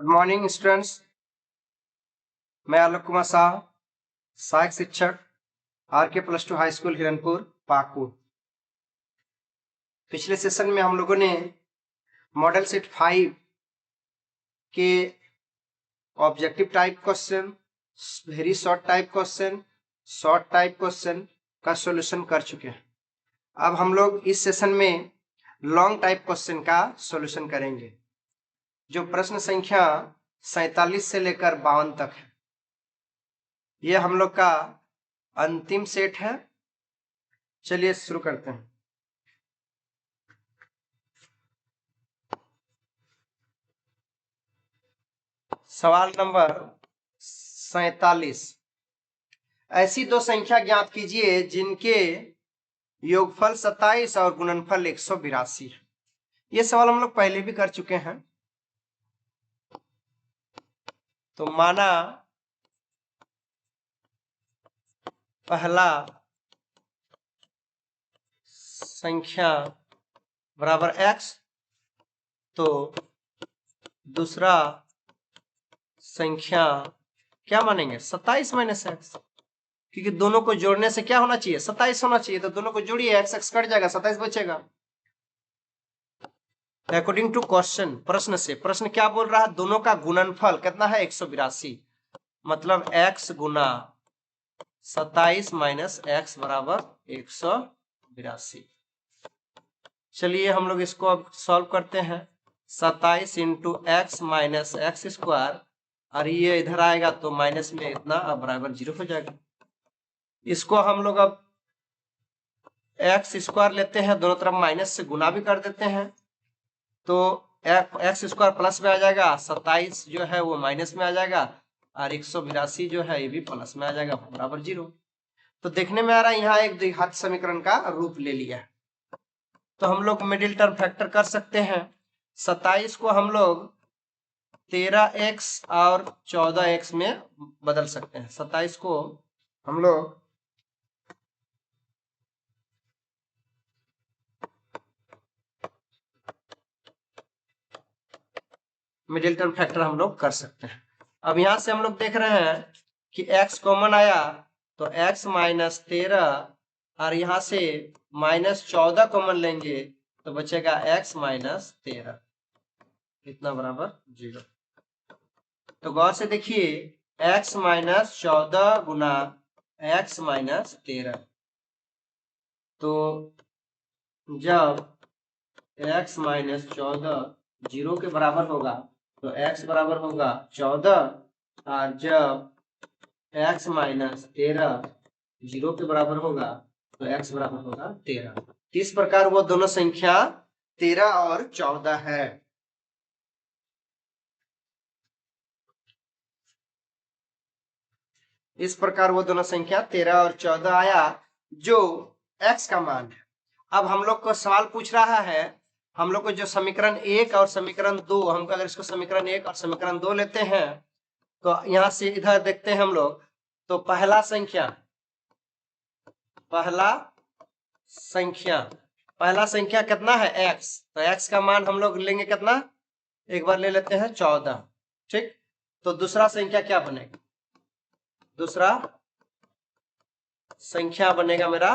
Good morning students. मैं आलोक कुमार शाह, सहायक शिक्षक RK+2 high school Hiranpur Pakur. पिछले सेशन में हम लोगों ने मॉडल सेट 5 के objective type question, very short type question, short type question का सॉल्यूशन कर चुके हैं। अब हम लोग इस सेशन में लॉन्ग टाइप क्वेश्चन का सॉल्यूशन करेंगे, जो प्रश्न संख्या 47 से लेकर 52 तक है। ये हम लोग का अंतिम सेट है। चलिए शुरू करते हैं। सवाल नंबर 47। ऐसी दो संख्या ज्ञात कीजिए जिनके योगफल 27 और गुणनफल 182 है। ये सवाल हम लोग पहले भी कर चुके हैं। तो माना पहला संख्या बराबर x, तो दूसरा संख्या क्या मानेंगे 27 माइनस एक्स, क्योंकि दोनों को जोड़ने से क्या होना चाहिए 27 होना चाहिए। तो दोनों को जोड़िए, x x कट जाएगा, 27 बचेगा। अकॉर्डिंग टू क्वेश्चन, प्रश्न से, प्रश्न क्या बोल रहा है, दोनों का गुणनफल कितना है 182, मतलब x गुना 27 माइनस एक्स बराबर 182। चलिए हम लोग इसको अब सॉल्व करते हैं। 27 into x minus x square, और ये इधर आएगा तो माइनस में इतना, अब बराबर 0 हो जाएगा। इसको हम लोग अब एक्स स्क्वायर लेते हैं, दोनों तरफ माइनस से गुना भी कर देते हैं, तो एक्स स्क्वायर प्लस में आ जाएगा, 27 जो है वो माइनस में आ जाएगा, और 182 जो है ये भी प्लस में आ जाएगा, बराबर 0। तो देखने में आ रहा है यहाँ एक द्विघात समीकरण का रूप ले लिया है। तो हम लोग मिडिल टर्म फैक्टर कर सकते हैं। 27 को हम लोग 13x और 14x में बदल सकते हैं। 27 को हम लोग मिडिल टर्म फैक्टर हम लोग कर सकते हैं। अब यहां से हम लोग देख रहे हैं कि x कॉमन आया, तो x माइनस 13, और यहां से माइनस 14 कॉमन लेंगे तो बचेगा x माइनस 13, इतना बराबर 0। तो गौर से देखिए, x माइनस 14 गुना x माइनस 13, तो जब x माइनस 14 0 के बराबर होगा तो x बराबर होगा 14, और जब x माइनस 13 0 के बराबर होगा तो x बराबर होगा 13। इस प्रकार वो दोनों संख्या 13 और 14 है। इस प्रकार वो दोनों संख्या 13 और 14 आया, जो x का मान है। अब हम लोग को सवाल पूछ रहा है, हम लोग को जो समीकरण 1 और समीकरण 2, हम अगर इसको समीकरण 1 और समीकरण 2 लेते हैं, तो यहां से इधर देखते हैं हम लोग, तो पहला संख्या कितना है x, तो x का मान हम लोग लेंगे कितना, एक बार ले लेते हैं 14, ठीक। तो दूसरा संख्या क्या बनेगा, दूसरा संख्या बनेगा मेरा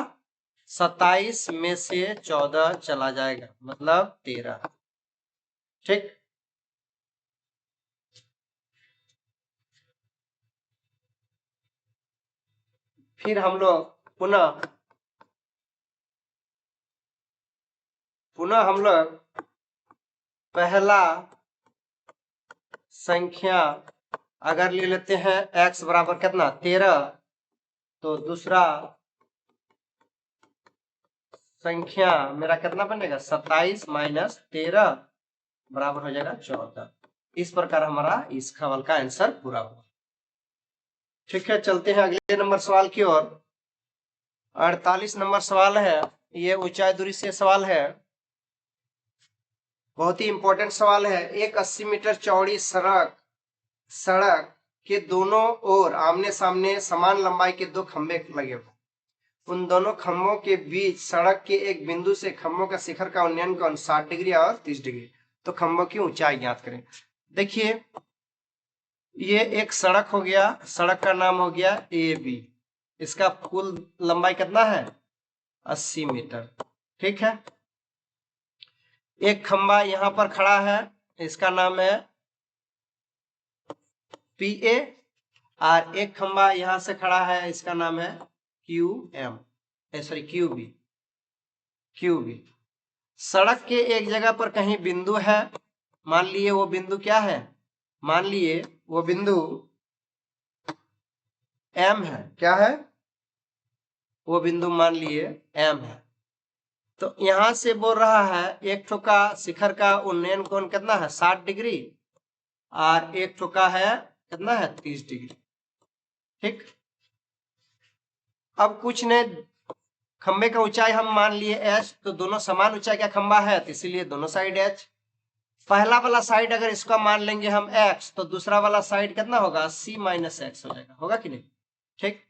27 में से 14 चला जाएगा, मतलब 13, ठीक। फिर हम लोग पुनः हम लोग पहला संख्या अगर ले लेते हैं x बराबर कितना 13, तो दूसरा संख्या मेरा कितना बनेगा 27 माइनस 13 बराबर हो जाएगा 14। इस प्रकार हमारा इस सवाल का आंसर पूरा हुआ। ठीक है, चलते हैं अगले नंबर सवाल की ओर। 48 नंबर सवाल है, ये ऊंचाई दूरी से सवाल है, बहुत ही इंपॉर्टेंट सवाल है। एक 80 मीटर चौड़ी सड़क के दोनों ओर आमने सामने समान लंबाई के दो खंभे लगे हुए, उन दोनों खंभों के बीच सड़क के एक बिंदु से खंभों का शिखर का उन्नयन कोण 60 डिग्री और 30 डिग्री। तो खंभों की ऊंचाई ज्ञात करें। देखिए ये एक सड़क हो गया, सड़क का नाम हो गया AB। इसका कुल लंबाई कितना है? 80 मीटर। ठीक है। एक खंबा यहां पर खड़ा है, इसका नाम है PA, और एक खंबा यहां से खड़ा है, इसका नाम है QM, सॉरी QB। सड़क के एक जगह पर कहीं बिंदु है, मान लिए वो बिंदु क्या है? मान लिए वो बिंदु M है। क्या है? वो बिंदु मान लिए M है। तो यहां से बोल रहा है एक ठो का शिखर का उन्नयन कोण कितना है? 60 डिग्री, और एक ठो का है कितना है? 30 डिग्री। ठीक। अब कुछ ने खंबे का ऊंचाई हम मान लिए h, तो दोनों समान ऊंचाई का खंबा है, तो इसीलिए दोनों साइड h। पहला वाला साइड अगर इसका मान लेंगे हम x, तो दूसरा वाला साइड कितना होगा? c माइनस x हो जाएगा। होगा कि नहीं? ठीक।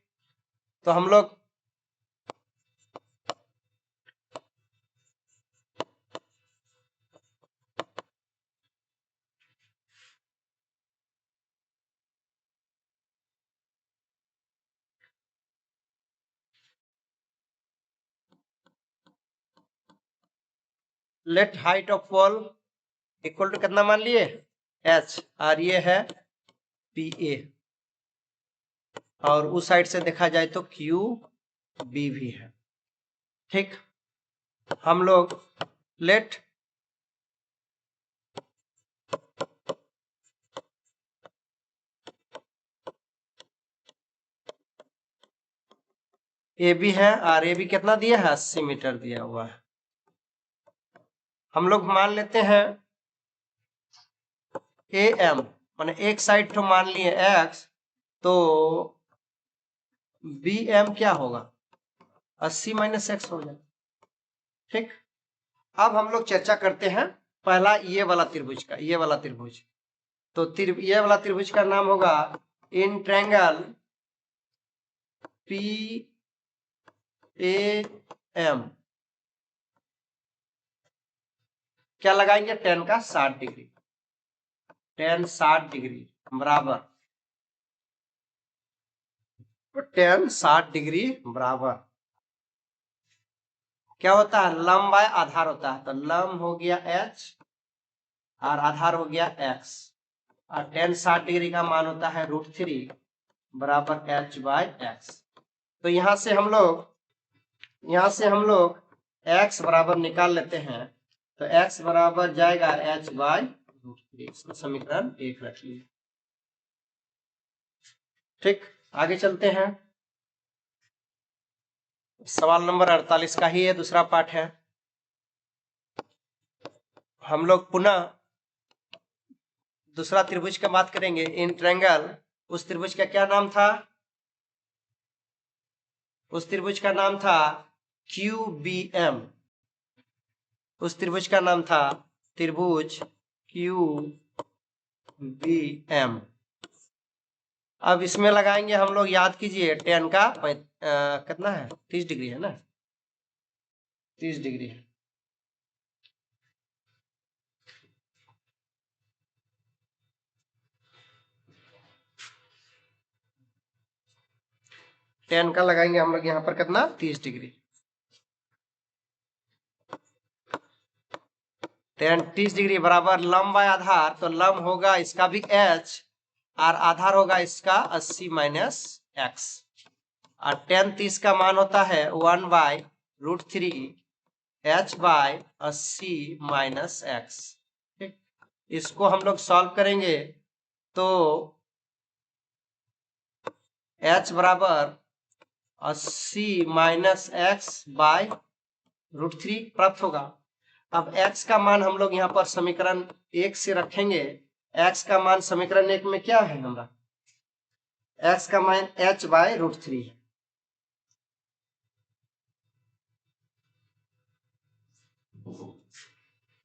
तो हम लोग let height of wall equal to कितना मान लिए? h, और ये है PA, और उस साइड से देखा जाए तो QB भी है। ठीक। हम लोग लेट AB है, और AB कितना दिया है? 80 मीटर दिया हुआ है। हम लोग मान लेते हैं AM, माने एक साइड तो मान लिए x, तो BM क्या होगा? 80 माइनस x हो जाएगा। ठीक। अब हम लोग चर्चा करते हैं पहला ये वाला त्रिभुज का। ये वाला त्रिभुज, तो ये वाला त्रिभुज का नाम होगा इन ट्रायंगल PAM। क्या लगाएंगे? tan का 60 डिग्री, tan 60 डिग्री बराबर, tan 60 डिग्री बराबर क्या होता है? लंब बाय आधार होता है। तो लंब हो गया h, और आधार हो गया x, और tan 60 डिग्री का मान होता है √3 बराबर h/x। तो यहां से हम लोग x बराबर निकाल लेते हैं। तो x बराबर जाएगा h/√3। इसको समीकरण 1 रख लिए। ठीक। आगे चलते हैं। सवाल नंबर 48 का ही है, दूसरा पार्ट है। हम लोग पुनः दूसरा त्रिभुज की बात करेंगे, इन ट्रायंगल। उस त्रिभुज का क्या नाम था? उस त्रिभुज का नाम था QBM। उस त्रिभुज का नाम था त्रिभुज QBM। अब इसमें लगाएंगे हम लोग, याद कीजिए, tan का कितना है? 30 डिग्री है ना? 30 डिग्री है। tan का लगाएंगे हम लोग यहाँ पर कितना? 30 डिग्री। tan 30 डिग्री बराबर लंब बाय आधार, तो लंब होगा इसका भी h, और आधार होगा इसका 80 माइनस x, और tan 30 का मान होता है 1/√3 h/80 माइनस x। ठीक। इसको हम लोग सॉल्व करेंगे तो h बराबर 80 माइनस x/√3 प्राप्त होगा। अब x का मान हम लोग यहाँ पर समीकरण 1 से रखेंगे। x का मान समीकरण 1 में क्या है हमारा? x का मान h/√3 है।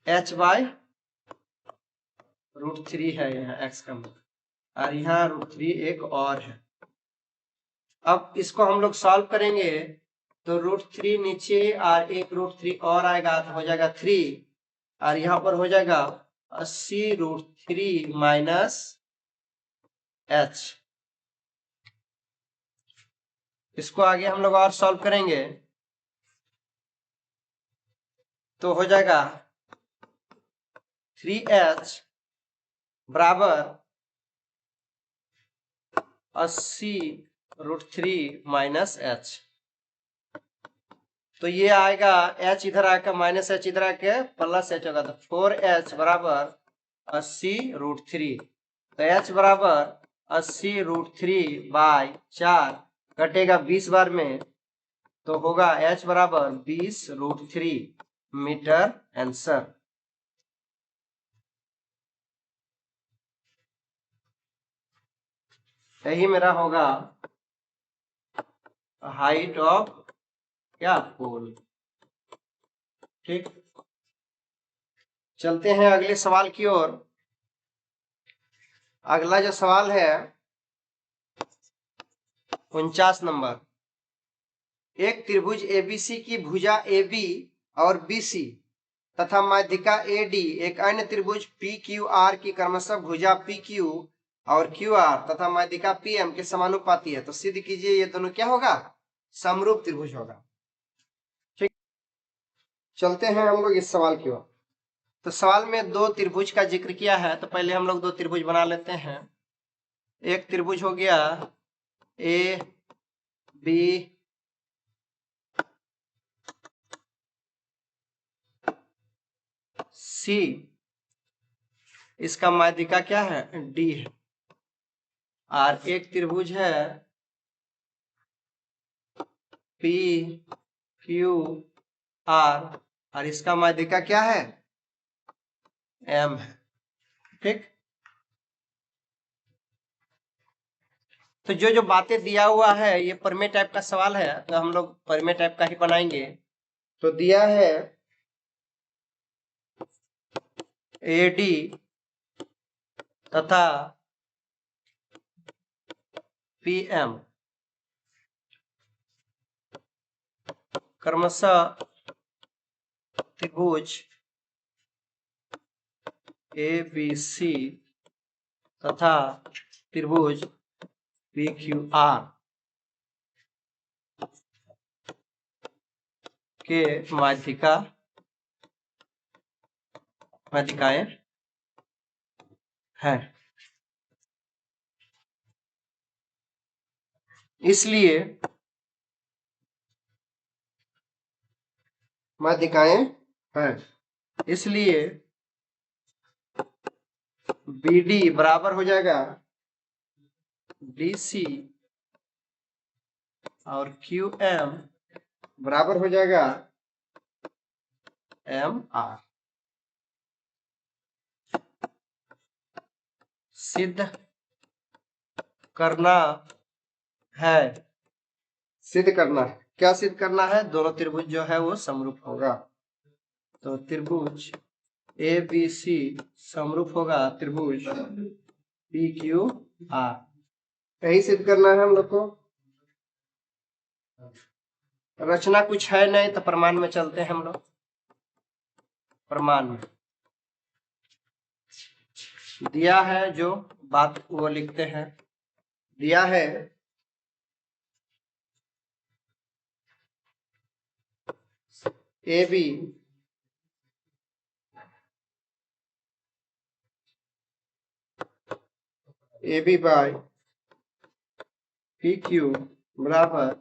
h/√3 है यहाँ x का मान, और यहाँ √3 एक और है। अब इसको हम लोग सॉल्व करेंगे तो √3 नीचे और एक √3 और आएगा, तो हो जाएगा 3, और यहाँ पर हो जाएगा 80 √3 माइनस एच। इसको आगे हम लोग और सॉल्व करेंगे तो हो जाएगा 3h बराबर 80√3 माइनस एच। तो ये आएगा h इधर आकर माइनस एच इधर आके प्लस एच होगा, तो 4h बराबर 80√3। तो h बराबर 80√3 बाय 4 कटेगा 20 बार में, तो होगा h बराबर 20√3 मीटर आंसर। यही मेरा होगा हाइट ऑफ क्या पोल। ठीक, चलते हैं अगले सवाल की ओर। अगला जो सवाल है 49 नंबर। एक त्रिभुज एबीसी की भुजा AB और BC तथा माध्यिका AD एक अन्य त्रिभुज PQR की क्रमशः भुजा PQ और QR तथा माध्यिका PM के समानुपाती है, तो सिद्ध कीजिए ये दोनों क्या होगा, समरूप त्रिभुज होगा। ठीक, चलते हैं हम लोग इस सवाल की ओर। तो सवाल में दो त्रिभुज का जिक्र किया है, तो पहले हम लोग दो त्रिभुज बना लेते हैं। एक त्रिभुज हो गया AB C, इसका माध्यिका क्या है, D है। और एक त्रिभुज है PQR और इसका माध्यिका क्या है, M है। ठीक, तो जो जो बातें दिया हुआ है ये परमे टाइप का सवाल है, तो हम लोग परमे टाइप का ही बनाएंगे। तो दिया है AD तथा PM क्रमशः त्रिभुज ABC तथा त्रिभुज PQR के माध्यिकाएं हैं। इसलिए माध्यिकाएं हैं, इसलिए BD बराबर हो जाएगा DC और QM बराबर हो जाएगा MR। सिद्ध करना है, सिद्ध करना है, क्या सिद्ध करना है, दोनों त्रिभुज जो है वो समरूप होगा। तो त्रिभुज ABC समरूप होगा त्रिभुज PQR, यही सिद्ध करना है हम लोग को। रचना कुछ है नहीं तो प्रमाण में चलते हैं हम लोग। प्रमाण में दिया है जो बात वो लिखते हैं। दिया है AB बाय PQ बराबर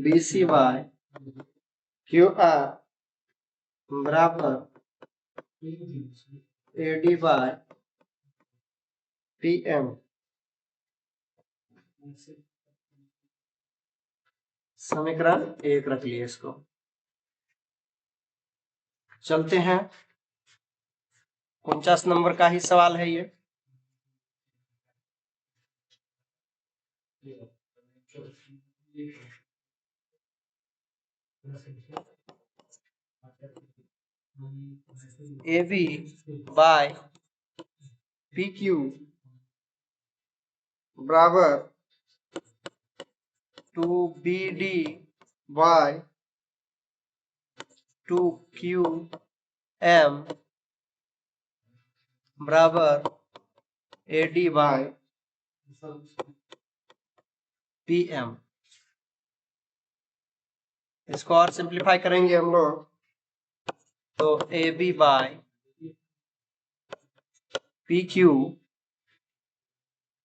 BC बाय QR बराबर AD बाय PM। समीकरण 1 रख लिए इसको। चलते हैं 49 नंबर का ही सवाल है ये। AB बाय PQ बराबर 2BD बाय 2QM बराबर AD बाय पी एम। इसको और सिंप्लीफाई करेंगे हम लोग तो A B by P Q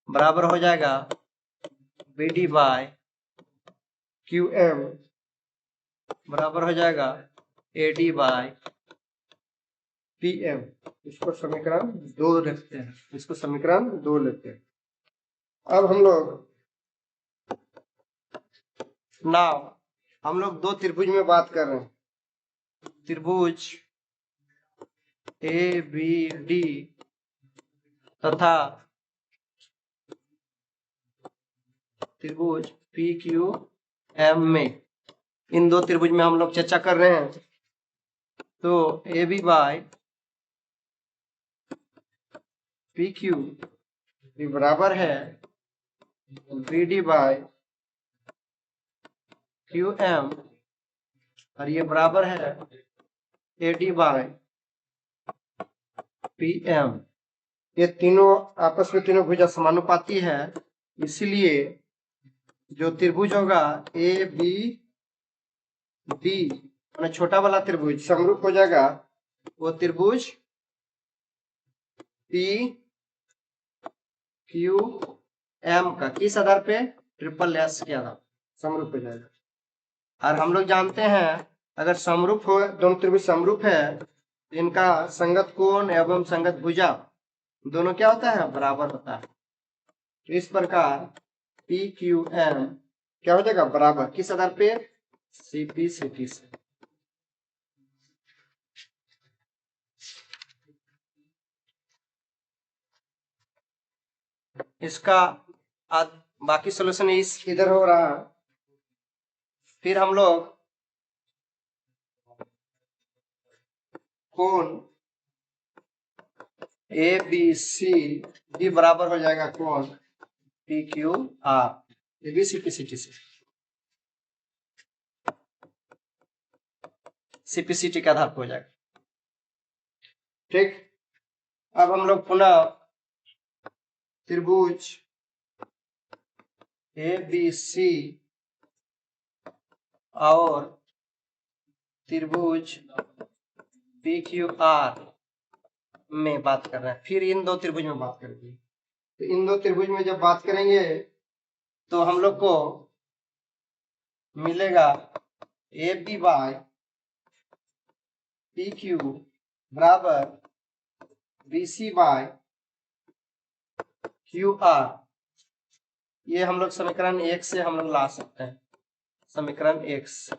बराबर हो जाएगा B D by Q M बराबर हो जाएगा A D by P M. इसको समीकरण 2 लिखते हैं, इसको समीकरण 2 लेते हैं। अब हम लोग दो त्रिभुज में बात कर रहे हैं, त्रिभुज ए बी डी तथा त्रिभुज पी क्यू एम में, इन दो त्रिभुज में हम लोग चर्चा कर रहे हैं। तो A B by P Q बराबर है B D by Q M और ये बराबर है A D by P M. ये तीनों आपस में तीनों भुजा समानुपाती है, इसलिए जो त्रिभुज होगा ए बी डी मैंने छोटा वाला त्रिभुज समरूप हो जाएगा वो त्रिभुज पी क्यू एम का किस आधार पे, ट्रिपल एस के आधार समरूप हो जाएगा। और हम लोग जानते हैं अगर समरूप हो, दोनों त्रिभुज समरूप है, इनका संगत कोण एवं संगत भुजा दोनों क्या होता है, बराबर होता है। तो इस प्रकार पी क्यू एम क्या हो जाएगा, बराबर किस आधार पे, सीपी सीटी से। इसका बाकी सॉल्यूशन इस इधर हो रहा है। फिर हम लोग कोण ए बी सी डी बराबर हो जाएगा कोण P Q R, A B C P C T से, सीपीसीटी के आधार पर हो जाएगा। ठीक, अब हम लोग पुनः त्रिभुज ए बी सी और त्रिभुज पी क्यू आर में बात कर रहे हैं। फिर इन दो त्रिभुज में बात करेंगे। तो इन दो त्रिभुज में जब बात करेंगे तो हम लोग को मिलेगा A B by P Q बराबर B C by Q R. ये हम लोग समीकरण 1 से हम लोग ला सकते हैं, समीकरण 1 से।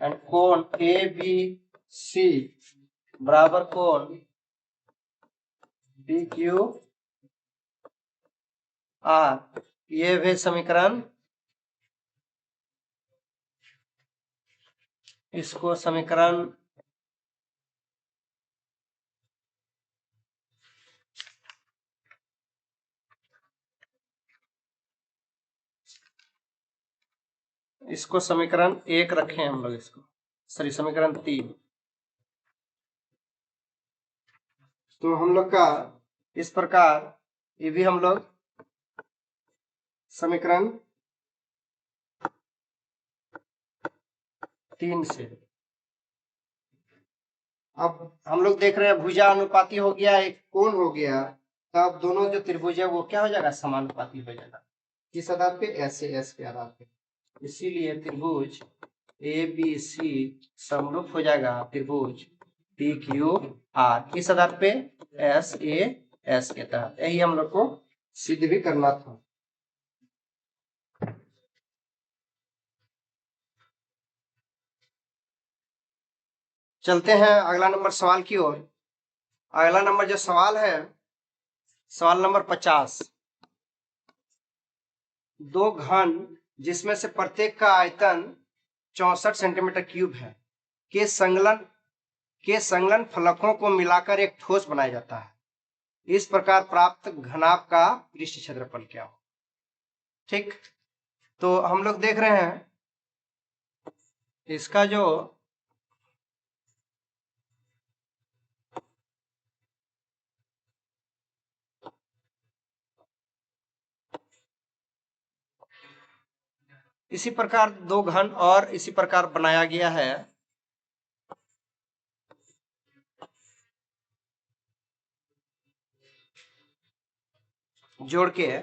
एंड कोण ए बी सी बराबर कोण पी क्यू आर, ये भी समीकरण, इसको समीकरण इसको समीकरण 1 रखे हम लोग, इसको सॉरी समीकरण 3। तो हम लोग का इस प्रकार ये भी हम लोग समीकरण 3 से। अब हम लोग देख रहे हैं भुजा अनुपाती हो गया, एक कोण हो गया, तब दोनों जो त्रिभुज है वो क्या हो जाएगा, समानुपाती हो जाएगा। किस आधार पे, एस से एस के आधार पे। इसीलिए त्रिभुज ए बी सी समरूप हो जाएगा त्रिभुज पी क्यू आर, किस आधार पे, एस ए एस के तहत। यही हम लोग को सिद्ध भी करना था। चलते हैं अगला नंबर सवाल की ओर। अगला नंबर जो सवाल है, सवाल नंबर 50। दो घन जिसमें से प्रत्येक का आयतन 64 सेंटीमीटर क्यूब है के संलग्न फलकों को मिलाकर एक ठोस बनाया जाता है। इस प्रकार प्राप्त घनाभ का पृष्ठ क्षेत्रफल क्या हो। ठीक, तो हम लोग देख रहे हैं इसका जो इसी प्रकार दो घन और इसी प्रकार बनाया गया है। जोड़ के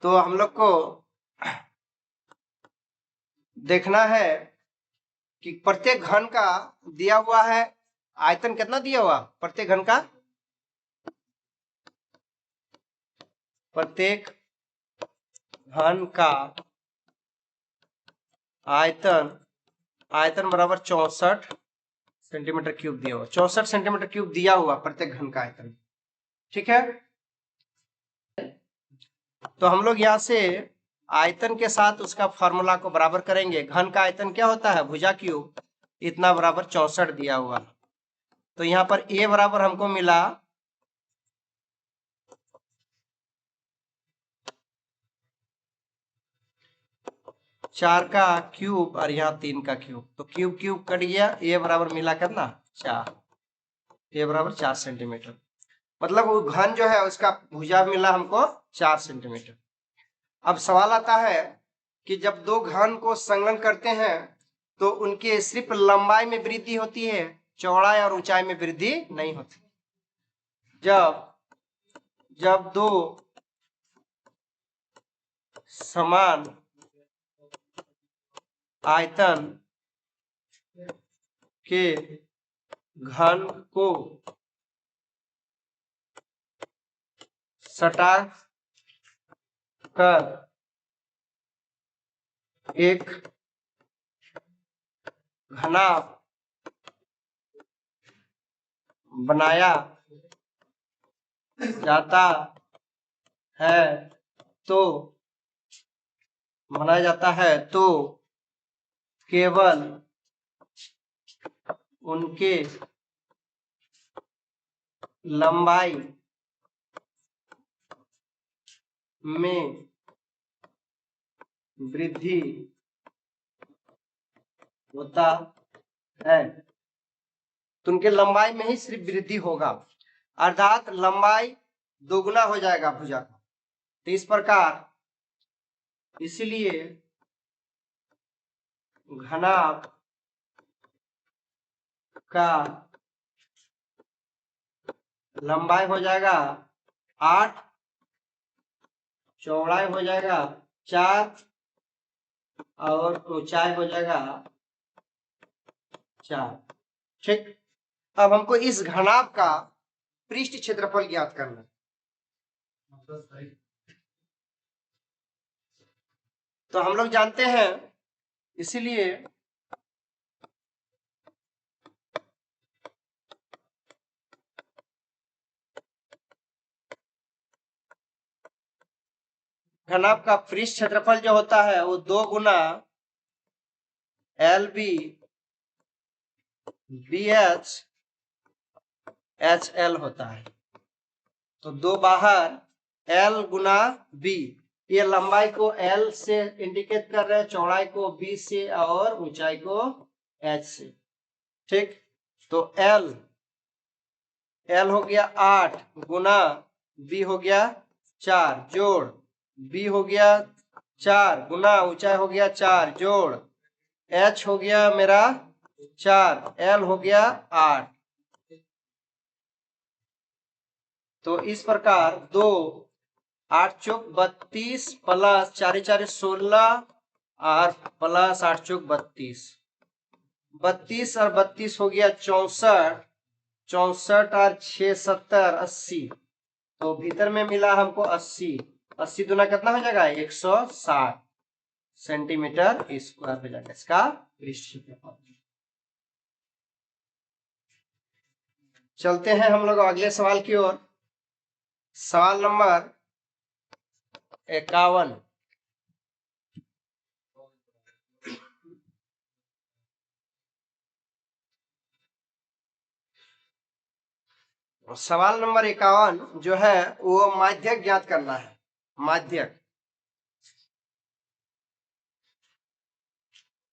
तो हम लोग को देखना है कि प्रत्येक घन का दिया हुआ है आयतन कितना दिया हुआ प्रत्येक घन का, प्रत्येक घन का आयतन बराबर 64 सेंटीमीटर क्यूब दिया हुआ, 64 सेंटीमीटर क्यूब दिया हुआ प्रत्येक घन का आयतन। ठीक है, तो हम लोग यहाँ से आयतन के साथ उसका फॉर्मूला को बराबर करेंगे। घन का आयतन क्या होता है, भुजा क्यूब इतना बराबर 64 दिया हुआ। तो यहाँ पर ए बराबर हमको मिला 4 का क्यूब और यहाँ 3 का क्यूब, तो क्यूब क्यूब कट गया, ए बराबर मिला कितना 4, ए बराबर 4 सेंटीमीटर। मतलब वो घन जो है उसका भुजा मिला हमको 4 सेंटीमीटर। अब सवाल आता है कि जब दो घन को संलग्न करते हैं तो उनके सिर्फ लंबाई में वृद्धि होती है, चौड़ाई और ऊंचाई में वृद्धि नहीं होती। जब दो समान आयतन के घन को सटा कर एक घनाभ बनाया जाता है तो केवल उनके लंबाई में वृद्धि होता है, तो उनके लंबाई में ही सिर्फ वृद्धि होगा, अर्थात लंबाई दोगुना हो जाएगा भुजा का। तो इस प्रकार इसलिए घनाभ का लंबाई हो जाएगा 8, चौड़ाई हो जाएगा 4 और ऊंचाई हो जाएगा 4। ठीक, अब हमको इस घनाभ का पृष्ठ क्षेत्रफल ज्ञात करना है। तो हम लोग जानते हैं, इसीलिए घनाभ का पृष्ठ क्षेत्रफल जो होता है वो 2 गुना LB BH HL होता है। तो 2 बाहर L गुना B, ये लंबाई को L से इंडिकेट कर रहे हैं, चौड़ाई को B से और ऊंचाई को H से। ठीक, तो L हो गया 8 गुना B हो गया 4 जोड़ B हो गया 4 गुना ऊंचाई हो गया 4 जोड़ H हो गया मेरा 4, L हो गया 8। तो इस प्रकार 2 8 चौक 32 प्लस 4 4 16 और प्लस 8 चौक 32, 32 और 32 हो गया 64, 64 और 6 70 80, तो भीतर में मिला हमको 80, 80 दूना कितना हो जाएगा 160 सेंटीमीटर स्क्वायर हो जाएगा इसका पृष्ठ क्षेत्रफल। चलते हैं हम लोग अगले सवाल की ओर। सवाल नंबर 51। सवाल नंबर 51 जो है वो माध्यक ज्ञात करना है। माध्यक,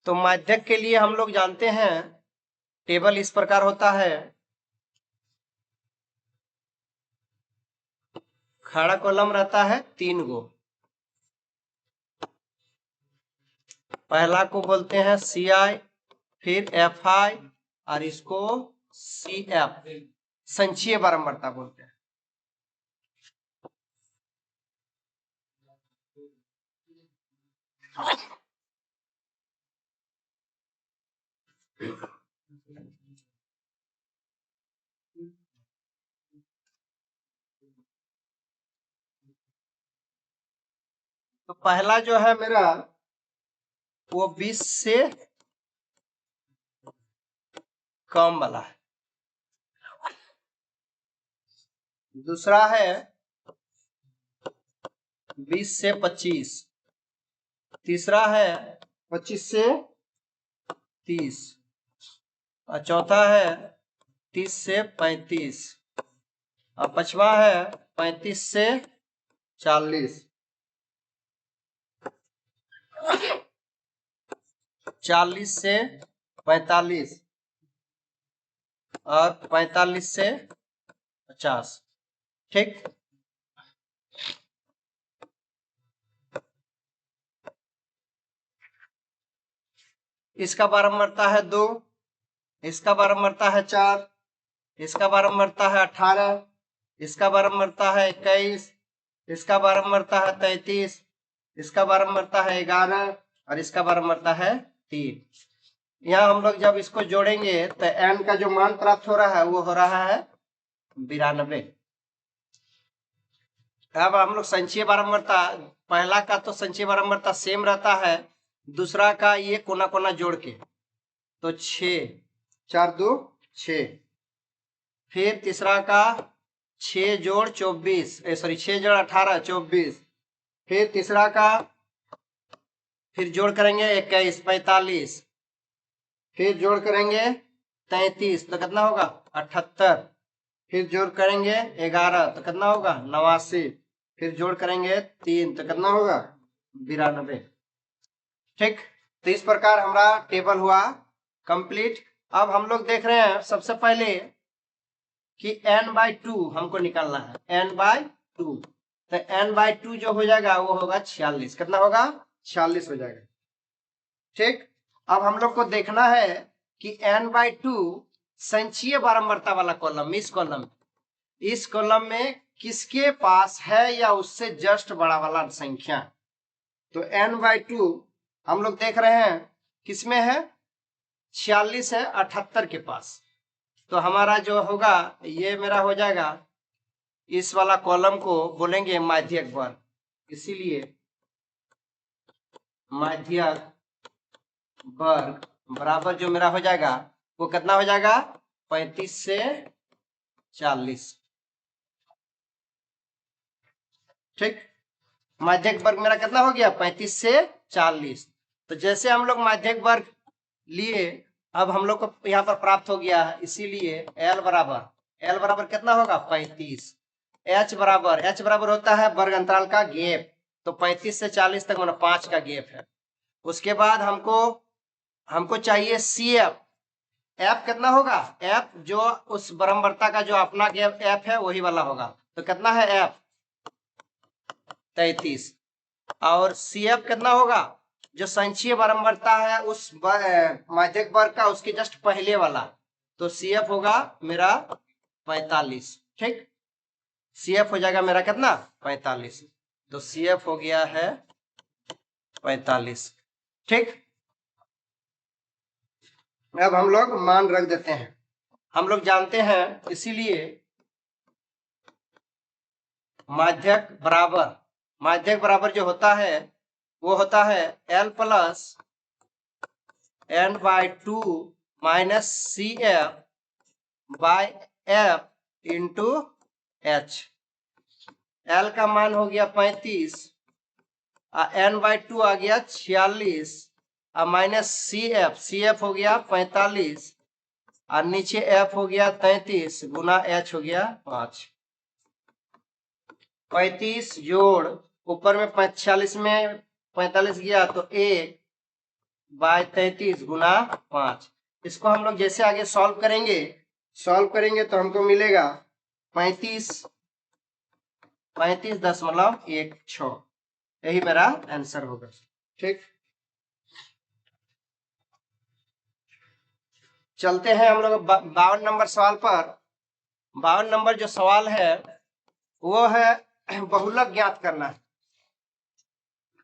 तो माध्यक के लिए हम लोग जानते हैं टेबल इस प्रकार होता है, खड़ा कॉलम रहता है 3 गो, पहला को बोलते हैं CI, फिर FI और इसको CF, संचयी बारंबारता बोलते हैं। तो पहला जो है मेरा वो 20 से कम वाला है, दूसरा है 20 से 25, तीसरा है 25 से 30 और चौथा है 30 से 35 और पांचवा है 35 से 40, 40 से 45 और 45 से 50। ठीक, इसका बारंबारता है 2, इसका बारंबारता है 4, इसका बारंबारता है 18, इसका बारंबारता है 21, इसका बारंबारता है 33, इसका बारंबारता है 11 और इसका बारंबारता है 3। यहाँ हम लोग जब इसको जोड़ेंगे तो n का जो मान प्राप्त हो रहा है वो हो रहा है 92। अब हम लोग संचयी बारंबारता, पहला का तो संचयी बारंबारता सेम रहता है, दूसरा का ये कोना कोना जोड़ के तो 6, 4 2 6, फिर तीसरा का 6 जोड़ 24, सॉरी 6 जोड़ 18 24, फिर तीसरा का फिर जोड़ करेंगे 21 45, फिर जोड़ करेंगे 33 तो कितना होगा 78, फिर जोड़ करेंगे 11 तो कितना होगा 89, फिर जोड़ करेंगे 3 तो कितना होगा 92। ठीक, तो इस प्रकार हमारा टेबल हुआ कंप्लीट। अब हम लोग देख रहे हैं सबसे पहले कि n/2 हमको निकालना है, n/2, तो n/2 जो हो जाएगा वो होगा 46, कितना होगा 46 हो जाएगा। ठीक, अब हम लोग को देखना है कि n/2 संचयी बारंबारता वाला कॉलम, इस कॉलम में किसके पास है या उससे जस्ट बड़ा वाला संख्या। तो n/2 हम लोग देख रहे हैं किसमें है, 46 है 78 के पास, तो हमारा जो होगा ये मेरा हो जाएगा, इस वाला कॉलम को बोलेंगे माध्यक वर्ग, इसीलिए माध्यक वर्ग बराबर जो मेरा हो जाएगा वो कितना हो जाएगा 35 से 40। ठीक, माध्यक वर्ग मेरा कितना हो गया 35 से 40। तो जैसे हम लोग माध्यक वर्ग लिए, अब हम लोग को यहाँ पर प्राप्त हो गया है, इसीलिए L बराबर कितना होगा 35, H बराबर होता है वर्ग अंतराल का गैप, तो 35 से 40 तक मतलब 5 का गैप है। उसके बाद हमको चाहिए CF, F कितना होगा, F जो उस बारंबारता का जो अपना गैप F है वही वाला होगा, तो कितना है F 33, और CF कितना होगा जो संचयी बारंबारता है उस माध्यक वर्ग का उसके जस्ट पहले वाला, तो CF होगा मेरा 45। ठीक, CF हो जाएगा मेरा कितना 45, तो CF हो गया है 45। ठीक, अब हम लोग मान रख देते हैं, हम लोग जानते हैं, इसीलिए माध्यक बराबर जो होता है वो होता है L plus n/2 minus CF by F into H। L का मान हो गया 35, n/2 आ गया 46, माइनस CF हो गया 45 और नीचे F हो गया 33 गुना H हो गया 5। 35 जोड़ ऊपर में 46 में 45 गया तो 1 बाय 33 गुना 5। इसको हम लोग जैसे आगे सॉल्व करेंगे तो हमको मिलेगा 35.16, यही मेरा आंसर होगा। ठीक, चलते हैं हम लोग 52 नंबर सवाल पर। 52 नंबर जो सवाल है वो है बहुलक ज्ञात करना है।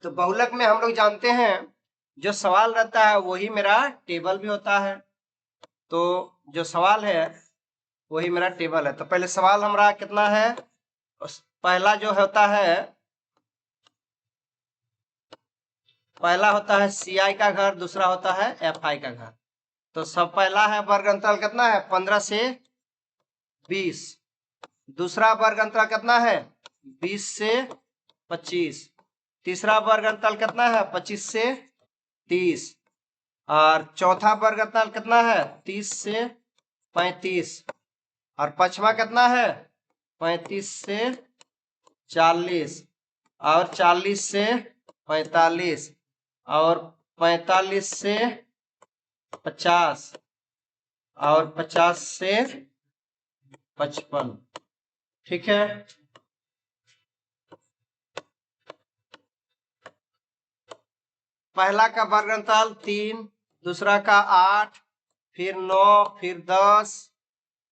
तो बहुलक में हम लोग जानते हैं जो सवाल रहता है वही मेरा टेबल भी होता है। तो जो सवाल है वही मेरा टेबल है। तो पहले सवाल हमारा कितना है, पहला जो होता है, पहला होता है CI का घर, दूसरा होता है FI का घर। तो सब पहला है वर्ग अंतराल कितना है 15 से 20, दूसरा वर्ग अंतराल कितना है 20 से 25, तीसरा वर्ग अंतराल कितना है 25 से 30, और चौथा वर्ग अंतराल कितना है 30 से 35, और पांचवा कितना है 35 से 40, और 40 से 45, और 45 से 50, और 50 से 55। ठीक है, पहला का वर्ग अंतराल 3, दूसरा का 8, फिर 9, फिर 10,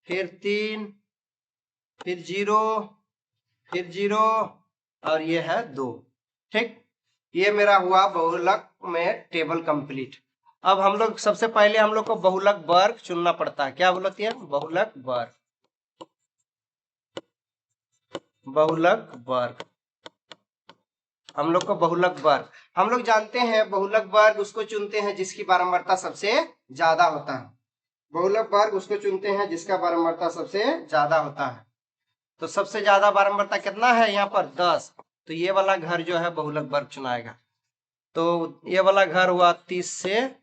फिर 3, फिर 0, फिर 0, और ये है 2। ठीक, ये मेरा हुआ बहुलक में टेबल कंप्लीट। अब हम लोग सबसे पहले हम लोग को बहुलक वर्ग चुनना पड़ता है। क्या बोलती है, बहुलक वर्ग, बहुलक वर्ग। हम लोग को बहुलक वर्ग, हम लोग जानते हैं बहुलक वर्ग उसको चुनते हैं जिसकी बारंबारता सबसे ज्यादा होता है। बहुलक वर्ग उसको चुनते हैं जिसका बारंबारता सबसे ज्यादा होता है। तो सबसे ज्यादा बारंबारता कितना है यहाँ पर 10, तो ये वाला घर जो है बहुलक वर्ग चुनाएगा। तो ये वाला घर हुआ 30 से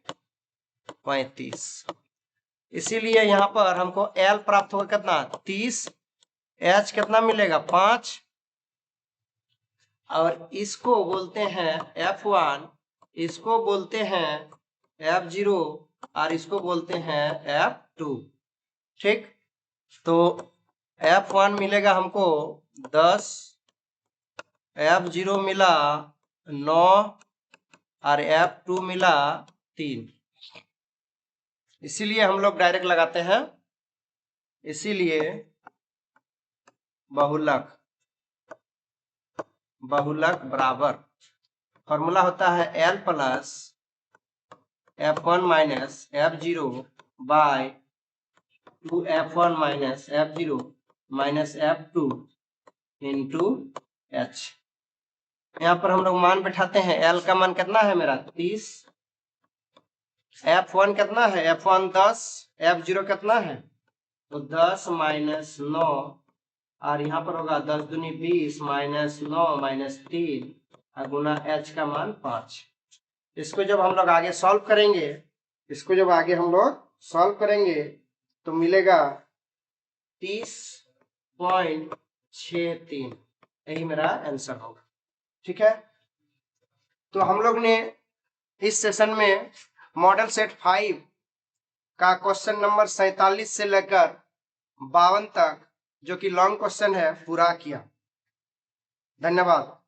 35, इसीलिए यहाँ पर हमको L प्राप्त होगा कितना 30, H कितना मिलेगा 5, और इसको बोलते हैं F1, इसको बोलते हैं F0, और इसको बोलते हैं F2। ठीक, तो F1 मिलेगा हमको 10, F0 मिला 9, और F2 मिला 3। इसीलिए हम लोग डायरेक्ट लगाते हैं, इसीलिए बहुलक, बहुलक बराबर फॉर्मूला होता है L plus F1 minus F0 by 2F1 minus F0 minus F2 into H। यहाँ पर हम लोग मान बैठाते हैं। L का मान कितना है मेरा 30, F1 कितना है F1 10, F0 कितना है तो 10 माइनस 9, और यहाँ पर होगा 10 दूनी 20 माइनस 9 माइनस 3, और गुना H का मान 5। इसको जब हम लोग आगे सॉल्व करेंगे, इसको जब आगे हम लोग सॉल्व करेंगे तो मिलेगा 30.63, यही मेरा आंसर होगा। ठीक है, तो हम लोग ने इस सेशन में मॉडल सेट 5 का क्वेश्चन नंबर 47 से लेकर 52 तक जो कि लॉन्ग क्वेश्चन है पूरा किया। धन्यवाद।